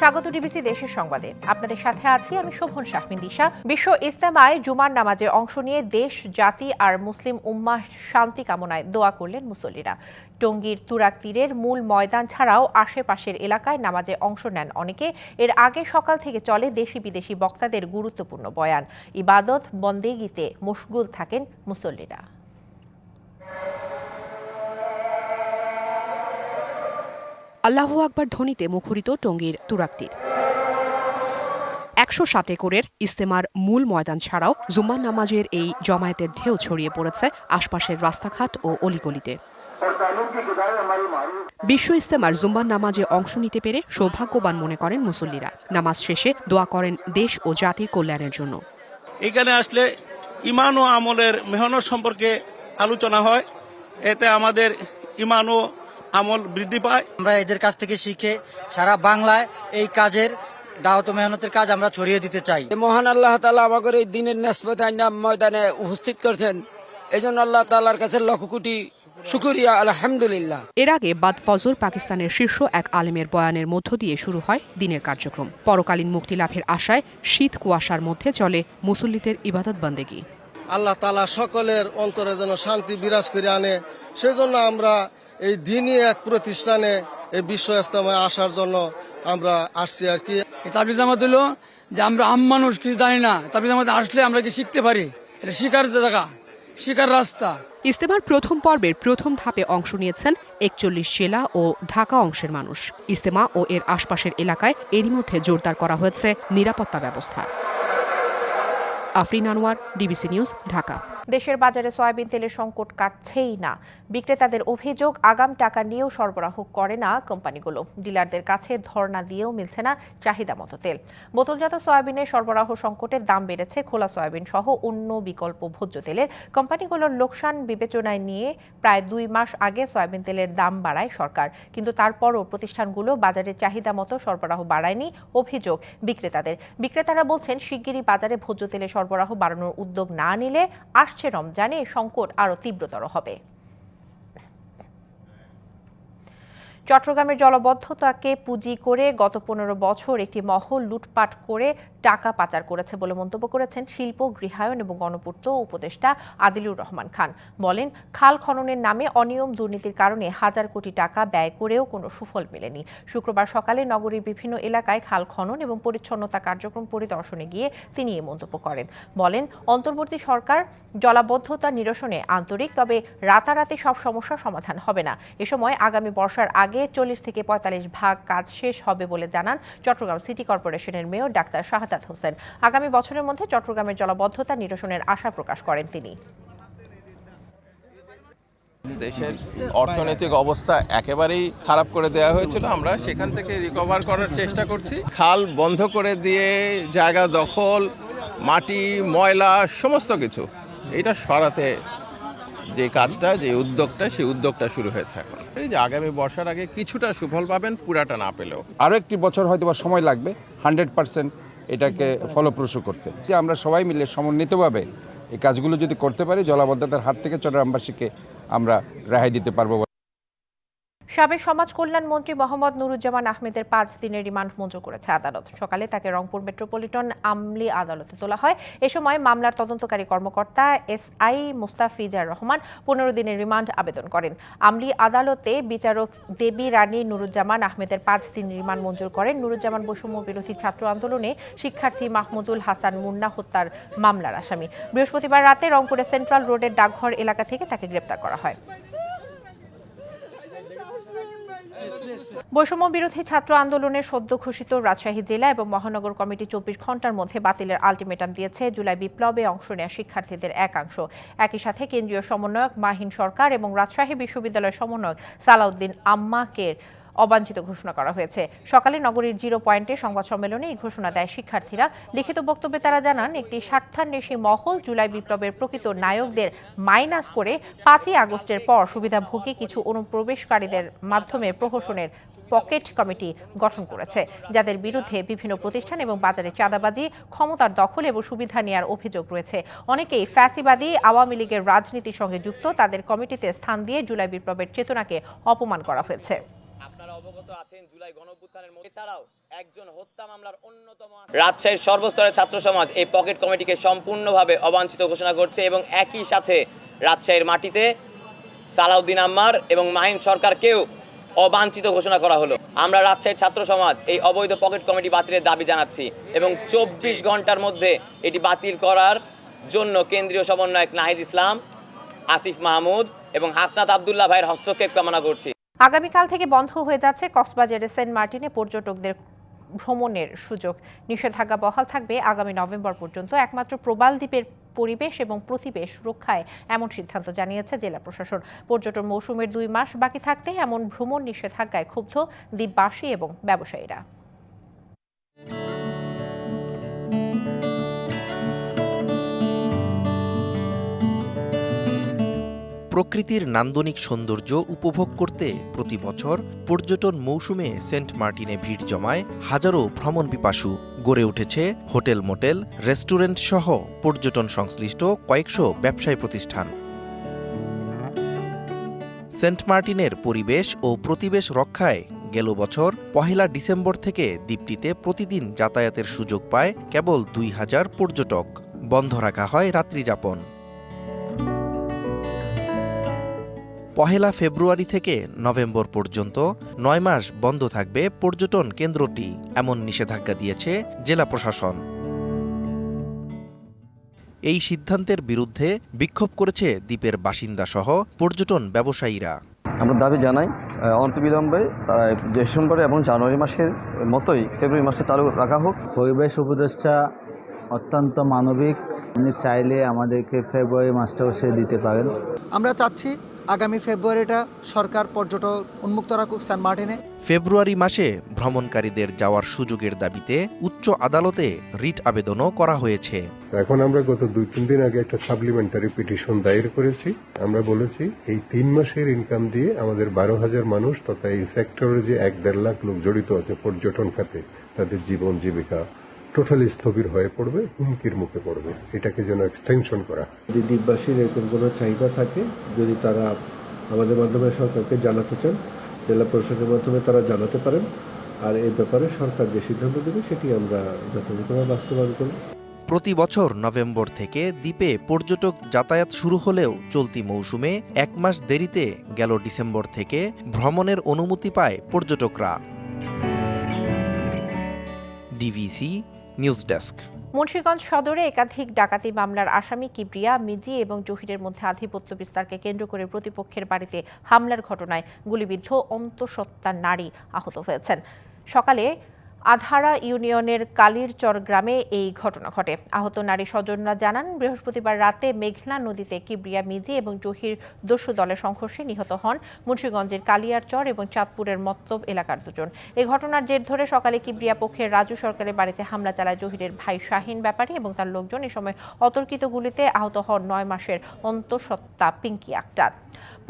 স্বাগত ডিবিসি দেশের সংবাদে। আপনাদের সাথে আছি আমি শোভন শাহমিন দিশা। বিশ্ব ইজতেমায় জুমার নামাজে অংশ নিয়ে দেশ, জাতি আর মুসলিম উম্মাহ শান্তি কামনায় দোয়া করলেন মুসল্লিরা। টঙ্গীর তুরাগ তীরের মূল ময়দান ছাড়াও আশেপাশের এলাকায় নামাজে অংশ নেন অনেকে। এর আগে সকাল থেকে চলে দেশি বিদেশি বক্তাদের গুরুত্বপূর্ণ বয়ান। ইবাদত বন্দেগিতে মশগুল থাকেন মুসল্লিরা। আল্লাহু আকবার ধ্বনিতে মুখরিত টঙ্গীর তুরাগ তীর। ১৬০ একরের ইজতেমার মূল ময়দান ছাড়াও জুম্মার নামাজের এই জমায়েতের ঢেউ ছড়িয়ে পড়েছে আশপাশের রাস্তাঘাট ও অলিগলিতে। বিশ্ব ইজতেমার জুম্মার নামাজে অংশ নিতে পেরে সৌভাগ্যবান মনে করেন মুসল্লিরা। নামাজ শেষে দোয়া করেন দেশ ও জাতির কল্যাণের জন্য। এখানে আসলে ইমান ও আমলের মেহনত সম্পর্কে আলোচনা হয়, এতে আমাদের ইমান ও আমল বৃদ্ধি পায়। আমরা এদের কাছ থেকে শিখে সারা বাংলায় এই কাজের দাওয়াত মেহনতের কাজ আমরা ছড়িয়ে দিতে চাই। মহান আল্লাহ তাআলা আমাদের এই দিনের নিসবতে ময়দানে উপস্থিত করছেন, এই জন্য আল্লাহ তাআলার কাছে লক্ষ কোটি শুকরিয়া, আলহামদুলিল্লাহ। এর আগে বাদ ফজর পাকিস্তানের শীর্ষ এক আলেমের বয়ানের মধ্য দিয়ে শুরু হয় দিনের কার্যক্রম। পরকালীন মুক্তি লাভের আশায় শীত কুয়াশার মধ্যে চলে মুসল্লিদের ইবাদত বন্দেগী। আল্লাহ তাআলা সকলের অন্তরে যেন শান্তি বিরাজ করে আনে, সেজন্য আমরা এই দিনই এক প্রতিষ্ঠানে এই বিশ্ব ইজতেমায় আসার জন্য আমরা আসছি আর কি। তাবলিগ জামাত হলো যে আমরা আম মানুষ কিছু জানি না, তাবলিগ জামাতে আসলে আমরা কি শিখতে পারি, এটা শিকার জায়গা, শিকার রাস্তা। ইজতেমার প্রথম পর্বের প্রথম ধাপে অংশ নিয়েছেন ৪১ জেলা ও ঢাকা অংশের মানুষ। ইজতেমা ও এর আশপাশের এলাকায় এরই মধ্যে জোরদার করা হয়েছে নিরাপত্তা ব্যবস্থা। Afrin Anwar, DBC news, Dhaka. দেশের বাজারে সয়াবিন তেলের সংকট কাটছেই না। বিক্রেতাদের অভিযোগ, আগাম টাকা নিয়েও সরবরাহ করে না কোম্পানিগুলো। ডিলারদের কাছে ধর্ণা দিয়েও মিলছে না চাহিদা মতো তেল। বোতলজাত সয়াবিনের সরবরাহ সংকটের দাম বেড়েছে খোলা সয়াবিন সহ অন্য বিকল্প ভোজ্য তেলের। কোম্পানিগুলোর লোকসান বিবেচনায় নিয়ে প্রায় ২ মাস আগে সয়াবিন তেলের দাম বাড়ায় সরকার, কিন্তু তারপরও প্রতিষ্ঠানগুলো বাজারে চাহিদা মতো সরবরাহ বাড়ায়নি অভিযোগ বিক্রেতাদের। বিক্রেতারা বলছেন, শিগগিরই বাজারে ভোজ্য তেলের সরবরাহ বাড়ানোর উদ্যোগ না নিলে আসছে রমজানে সংকট আরো তীব্রতর হবে। চট্টগ্রামের জলাবদ্ধতাকে পুঁজি করে গত ১৫ বছর একটি মহল লুটপাট করে টাকা পাচার করেছে বলে মন্তব্য করেছেন শিল্প, গৃহায়ন এবং গণপূর্ত উপদেষ্টা আদিলুর রহমান খান। বলেন, খাল খননের নামে অনিয়ম দুর্নীতির কারণে হাজার কোটি টাকা ব্যয় করেও কোনো সুফল মেলেনি। শুক্রবার সকালে নগরীর বিভিন্ন এলাকায় খাল খনন এবং পরিচ্ছন্নতা কার্যক্রম পরিদর্শনে গিয়ে তিনি এই মন্তব্য করেন। বলেন, অন্তর্বর্তী সরকার জলাবদ্ধতা নিরসনে আন্তরিক, তবে রাতারাতি সব সমস্যার সমাধান হবে না। এ সময় আগামী বর্ষার আগে ৪০ থেকে ৪৫ ভাগ কাজ শেষ হবে বলে জানান চট্টগ্রাম সিটি কর্পোরেশনের মেয়র ডাক্তার শাহাদাত হোসেন। আগামী বছরের মধ্যে চট্টগ্রামের জলাবদ্ধতা নিরসনের আশা প্রকাশ করেন তিনি। দেশের অর্থনৈতিক অবস্থা একেবারেই খারাপ করে দেওয়া হয়েছিল, আমরা সেখান থেকে রিকভার করার চেষ্টা করছি। খাল বন্ধ করে দিয়ে জায়গা দখল, মাটি, ময়লা সমস্ত কিছু এটা সরাতে যে কাজটা, যে উদ্যোগটা, সেই উদ্যোগটা শুরু হয়েছে এখন। এই যে আগামী বর্ষার আগে কিছুটা সুফল পাবেন, পুরাটা না পেলেও। আরও একটি বছর হয়তো বা সময় লাগবে 100% এটাকে ফলপ্রসূ করতে। যে আমরা সবাই মিলে সমন্বিতভাবে এই কাজগুলো যদি করতে পারি, জলাবদ্ধতার হাত থেকে চট্টগ্রামবাসীকে আমরা রেহাই দিতে পারবো। সাবেক সমাজ কল্যাণ মন্ত্রী মোহাম্মদ নুরুজ্জামান আহমেদের ৫ দিনের রিমান্ড মঞ্জুর করেছে আদালত। সকালে তাকে রংপুর মেট্রোপলিটন আমলি আদালতে তোলা হয়। এ সময় মামলার তদন্তকারী কর্মকর্তা SI মুস্তাফিজার রহমান ১৫ দিনের রিমান্ড আবেদন করেন। আমলি আদালতে বিচারক দেবী রানী নুরুজ্জামান আহমেদের ৫ দিন রিমান্ড মঞ্জুর করেন। নুরুজ্জামান বৈষম্য বিরোধী ছাত্র আন্দোলনে শিক্ষার্থী মাহমুদুল হাসান মুন্না হত্যার মামলার আসামি। বৃহস্পতিবার রাতে রংপুরের সেন্ট্রাল রোডের ডাকঘর এলাকা থেকে তাকে গ্রেপ্তার করা হয়। বৈষম্য বিরোধী ছাত্র আন্দোলনের সদ্য ঘোষিত রাজশাহী জেলা এবং মহানগর কমিটি ২৪ ঘণ্টার মধ্যে বাতিলের আলটিমেটাম দিয়েছে জুলাই বিপ্লবে অংশ নেওয়া শিক্ষার্থীদের একাংশ। একই সাথে কেন্দ্রীয় সমন্বয়ক মাহিন সরকার এবং রাজশাহী বিশ্ববিদ্যালয়ের সমন্বয়ক সালাউদ্দিন আম্মাকে অবাঞ্ছিত ঘোষণা করা হয়েছে। সকালে নগরীর 0 পয়েন্টে সংবাদ সম্মেলনে এই ঘোষণা দেয় শিক্ষার্থীরা। লিখিত বক্তব্যে তারা জানান, একটি স্বার্থান্বেষী মহল জুলাই বিপ্লবের প্রকৃত নায়কদের মাইনাস করে ৫ই আগস্টের পর সুবিধাভোগী কিছু অনুপ্রবেশকারীদের মাধ্যমে প্রহসনের পকেট কমিটি গঠন করেছে, যাদের বিরুদ্ধে বিভিন্ন প্রতিষ্ঠান এবং বাজারে চাঁদাবাজি, ক্ষমতার দখল এবং সুবিধা নেওয়ার অভিযোগ রয়েছে। অনেকেই ফ্যাসিবাদী আওয়ামী লীগের রাজনীতির সঙ্গে যুক্ত। তাদের কমিটিতে স্থান দিয়ে জুলাই বিপ্লবের চেতনাকে অপমান করা হয়েছে। অবগত আছেন জুলাই গণঅভ্যুত্থানের মধ্যে এছাড়াও একজন হত্যা মামলার অন্যতম রাজশাহীর সর্বস্তরের ছাত্র সমাজ এই পকেট কমিটিকে সম্পূর্ণভাবে অবাঞ্ছিত ঘোষণা করছে এবং একই সাথে রাজশাহীর মাটিতে সালাউদ্দিন আম্মার এবং মাহিন সরকারকেও অবাঞ্ছিত ঘোষণা করা হলো। আমরা রাজশাহীর ছাত্র সমাজ এই অবৈধ পকেট কমিটি বাতিলের দাবি জানাচ্ছি এবং 24 ঘন্টার মধ্যে এটি বাতিল করার জন্য কেন্দ্রীয় সমন্বয়ক নাহিদ ইসলাম, আসিফ মাহমুদ এবং হাসনাত আব্দুল্লাহ ভাইয়ের হস্তক্ষেপ কামনা করছি। আগামীকাল থেকে বন্ধ হয়ে যাচ্ছে কক্সবাজারের সেন্ট মার্টিনে পর্যটকদের ভ্রমণের সুযোগ। নিষেধাজ্ঞা বহাল থাকবে আগামী নভেম্বর পর্যন্ত। একমাত্র প্রবাল দ্বীপের পরিবেশ এবং প্রতিবেশ রক্ষায় এমন সিদ্ধান্ত জানিয়েছে জেলা প্রশাসন। পর্যটন মৌসুমের 2 মাস বাকি থাকতে এমন ভ্রমণ নিষেধাজ্ঞায় ক্ষুব্ধ দ্বীপবাসী এবং ব্যবসায়ীরা। প্রকৃতির নান্দনিক সৌন্দর্য উপভোগ করতে প্রতি বছর পর্যটন মৌসুমে সেন্ট মার্টিনে ভিড় জমায় হাজারো ভ্রমণ পিপাসু। গড়ে উঠেছে হোটেল, মোটেল, রেস্টুরেন্ট সহ পর্যটন সংশ্লিষ্ট কয়েকশো ব্যবসায়ী প্রতিষ্ঠান। সেন্ট মার্টিনের পরিবেশ ও প্রতিবেশ রক্ষায় গেল বছর 1 ডিসেম্বর থেকে দ্বীপটিতে প্রতিদিন যাতায়াতের সুযোগ পায় কেবল 2000 পর্যটক। বন্ধ রাখা হয় রাত্রিযাপন। 1 ফেব্রুয়ারি থেকে নভেম্বর পর্যন্ত 9 মাস বন্ধ থাকবে পর্যটন কেন্দ্রটি, এমন নিষেধাজ্ঞা দিয়েছে জেলা প্রশাসন। এই সিদ্ধান্তের বিরুদ্ধে বিক্ষোভ করেছে দ্বীপের বাসিন্দা সহ পর্যটন ব্যবসায়ীরা। আমরা দাবি জানাই অনতিবিলম্বে তারা ডিসেম্বর এবং জানুয়ারি মাসের মতোই ফেব্রুয়ারি মাসে চালু রাখা হোক। পরিবেশ উপদেষ্টা অত্যন্ত মানবিক, উনি চাইলে আমাদেরকে ফেব্রুয়ারি মাসটাও সে দিতে পারেন। আমরা চাচ্ছি আগামী ফেব্রুয়ারিটা সরকার পর্যটক উন্মুক্ত রাখুক সেন্ট মার্টিনে। ফেব্রুয়ারি মাসে ভ্রমণকারীদের যাওয়ার সুযোগের দাবিতে উচ্চ আদালতে রিট আবেদনও করা হয়েছে। এখন আমরা গত 2-3 দিন আগে একটা সাপ্লিমেন্টারি পিটিশন দায়ের করেছি। আমরা বলেছি এই 3 মাসের ইনকাম দিয়ে আমাদের 12,000 মানুষ তথা এই সেক্টরে যে 1-1.5 লাখ লোক জড়িত আছে পর্যটন খাতে, তাদের জীবন জীবিকা টোটালি স্থবির হয়ে পড়বে, হুমকির মুখে পড়বে। এটাকে যেন এক্সটেনশন করা। যদি দ্বীপবাসীর এরকম কোনো চাহিদা থাকে, যদি তারা আমাদের মাধ্যমে সরকারকে জানাতে চান, জেলা প্রশাসনের মাধ্যমে তারা জানাতে পারেন। আর এই ব্যাপারে সরকার যে সিদ্ধান্ত দেবে সেটি আমরা যথাযথভাবে বাস্তবায়ন করব। প্রতি বছর নভেম্বর থেকে দ্বীপে পর্যটক যাতায়াত শুরু হলেও চলতি মৌসুমে 1 মাস দেরিতে গেল ডিসেম্বর থেকে ভ্রমণের অনুমতি পায় পর্যটকরা। DVC news desk. মুন্সিগঞ্জ সদরে একাধিক ডাকাতি মামলার আসামি কিবরিয়া, মিজি এবং জহিরের মধ্যে আধিপত্য বিস্তারকে কেন্দ্র করে প্রতিপক্ষের বাড়িতে হামলার ঘটনায় গুলিবিদ্ধ অন্তঃসত্ত্বা নারী আহত হয়েছেন। সকালে আধারা ইউনিয়নের কালিরচর গ্রামে এই ঘটনা ঘটে। আহত নারী স্বজনরা জানান, বৃহস্পতিবার রাতে মেঘনা নদীতে কিবরিয়া, মিজি এবং জহির দস্যু দলের সংঘর্ষে নিহত হন মুন্সিগঞ্জের কালিয়ারচর এবং চাঁদপুরের মত্তব এলাকার 2 জন। এই ঘটনার জের ধরে সকালে কিবরিয়া পক্ষের রাজু সরকারের বাড়িতে হামলা চালায় জহিরের ভাই শাহিন ব্যাপারী এবং তার লোকজন। এ সময় অতর্কিত গুলিতে আহত হন 9 মাসের অন্তঃসত্ত্বা পিঙ্কি আক্তার।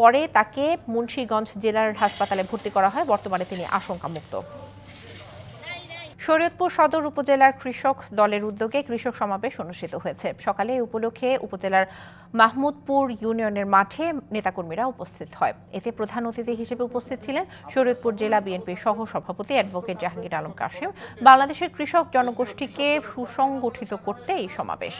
পরে তাকে মুন্সিগঞ্জ জেলার হাসপাতালে ভর্তি করা হয়। বর্তমানে তিনি আশঙ্কামুক্ত। শরীয়তপুর সদর উপজেলার কৃষক দলের উদ্যোগে কৃষক সমাবেশ অনুষ্ঠিত হয়েছে। সকালে এই উপলক্ষে উপজেলার মাহমুদপুর ইউনিয়নের মাঠে নেতাকর্মীরা উপস্থিত হয়। এতে প্রধান অতিথি হিসেবে উপস্থিত ছিলেন শরীয়তপুর জেলা বিএনপির সহ সভাপতি অ্যাডভোকেট জাহাঙ্গীর আলম কাশেম। বাংলাদেশের কৃষক জনগোষ্ঠীকে সুসংগঠিত করতে এই সমাবেশ।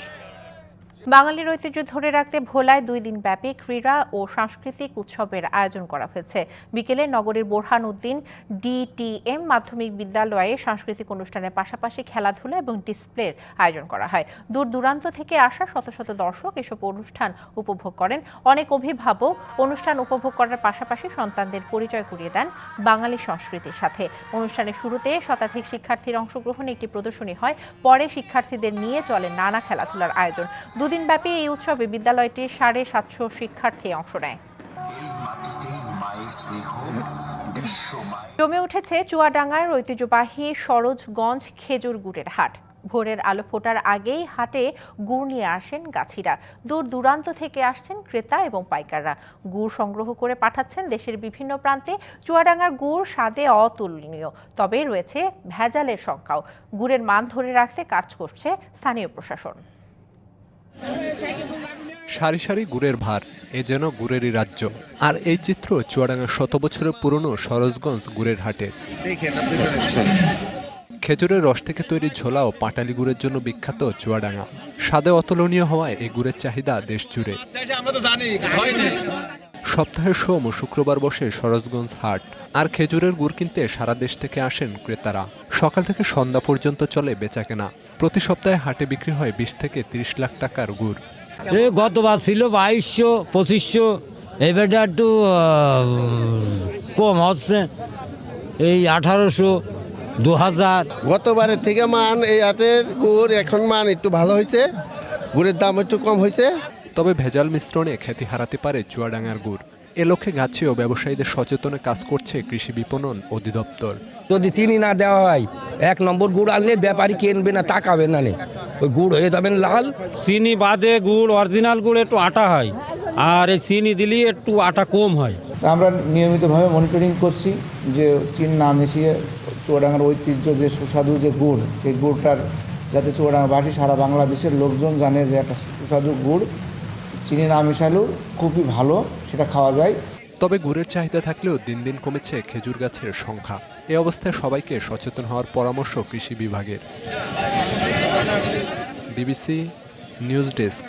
বাঙালির ঐতিহ্য ধরে রাখতে ভোলায় 2 দিন ব্যাপী ক্রীড়া ও সাংস্কৃতিক উৎসবের আয়োজন করা হয়েছে। বিকেলে নগরীর বোরহান উদ্দিন ডিটিএম মাধ্যমিক বিদ্যালয়ে সাংস্কৃতিক অনুষ্ঠানের পাশাপাশি খেলাধুলা এবং ডিসপ্লের আয়োজন করা হয়। দূর দূরান্ত থেকে আসা শত শত দর্শক এসব অনুষ্ঠান উপভোগ করেন। অনেক অভিভাবক অনুষ্ঠান উপভোগ করার পাশাপাশি সন্তানদের পরিচয় করিয়ে দেন বাঙালি সংস্কৃতির সাথে। অনুষ্ঠানের শুরুতে শতাধিক শিক্ষার্থীর অংশগ্রহণে একটি প্রদর্শনী হয়। পরে শিক্ষার্থীদের নিয়ে চলে নানা খেলাধুলার আয়োজন। 2 দিন ব্যাপী এই উৎসবে বিদ্যালয়টির 750 শিক্ষার্থী অংশ নেয়। জমে উঠেছে চুয়াডাঙ্গার ঐতিহ্যবাহী সরোজগঞ্জ খেজুর গুড়ের হাট। ভোরের আলো ফোটার আগেই হাটে গুড় নিয়ে আসেন গাছিরা। দূর দূরান্ত থেকে আসছেন ক্রেতা এবং পাইকাররা। গুড় সংগ্রহ করে পাঠাচ্ছেন দেশের বিভিন্ন প্রান্তে। চুয়াডাঙ্গার গুড় স্বাদে অতুলনীয়, তবে রয়েছে ভেজালের শঙ্কাও। গুড়ের মান ধরে রাখতে কাজ করছে স্থানীয় প্রশাসন। সারি সারি গুড়ের ভার, এ যেন গুড়েরই রাজ্য। আর এই চিত্র চুয়াডাঙ্গার 100 বছরের পুরনো সরোজগঞ্জ গুড়ের হাটের। খেজুরের রস থেকে তৈরি ঝোলা ও পাটালি গুড়ের জন্য বিখ্যাত চুয়াডাঙ্গা। স্বাদে অতুলনীয় হওয়ায় এই গুড়ের চাহিদা দেশ জুড়ে। সপ্তাহের সোম ও শুক্রবার বসে সরোজগঞ্জ হাট। আর খেজুরের গুড় কিনতে সারা দেশ থেকে আসেন ক্রেতারা। সকাল থেকে সন্ধ্যা পর্যন্ত চলে বেচাকেনা। প্রতি সপ্তাহে হাটে বিক্রি হয় 20 থেকে 30 লাখ টাকার গুড়। গতবার ছিল 2200, 2500, এবারটা একটু কম হচ্ছে, এই 1800, 2000। গতবারের থেকে মান এই হাটের গুড় এখন মান একটু ভালো হয়েছে, গুড়ের দাম একটু কম হয়েছে। তবে ভেজাল মিশ্রণে খ্যাতি হারাতে পারে চুয়াডাঙ্গার গুড়। এ লক্ষ্যে গাছি ও ব্যবসায়ীদের সচেতনে কাজ করছে কৃষি বিপণন অধিদপ্তর। যদি চিনি না দেওয়া হয়, 1 নম্বর গুড় আনলে ব্যাপারী কিনবে না, তাকাবে না, ওই গুড় হয়ে যাবেন লাল। চিনি বাদে গুড়, অরিজিনাল গুড় একটু আটা হয়, আর এই চিনি দিলে একটু আটা কম হয়। আমরা নিয়মিতভাবে মনিটরিং করছি যে চিনি না মিশিয়ে চুয়াডাঙ্গার ঐতিহ্য যে সুস্বাদু যে গুড়, সেই গুড়টার যাতে চুয়াডাঙ্গাবাসী সারা বাংলাদেশের লোকজন জানে যে একটা সুস্বাদু গুড় চিনি না মিশালেও খুবই ভালো, সেটা খাওয়া যায়। তবে গুড়ের চাহিদা থাকলেও দিন দিন কমেছে খেজুর গাছের সংখ্যা। এ অবস্থায় সবাইকে সচেতন হওয়ার পরামর্শ কৃষি বিভাগের। BBC news desk.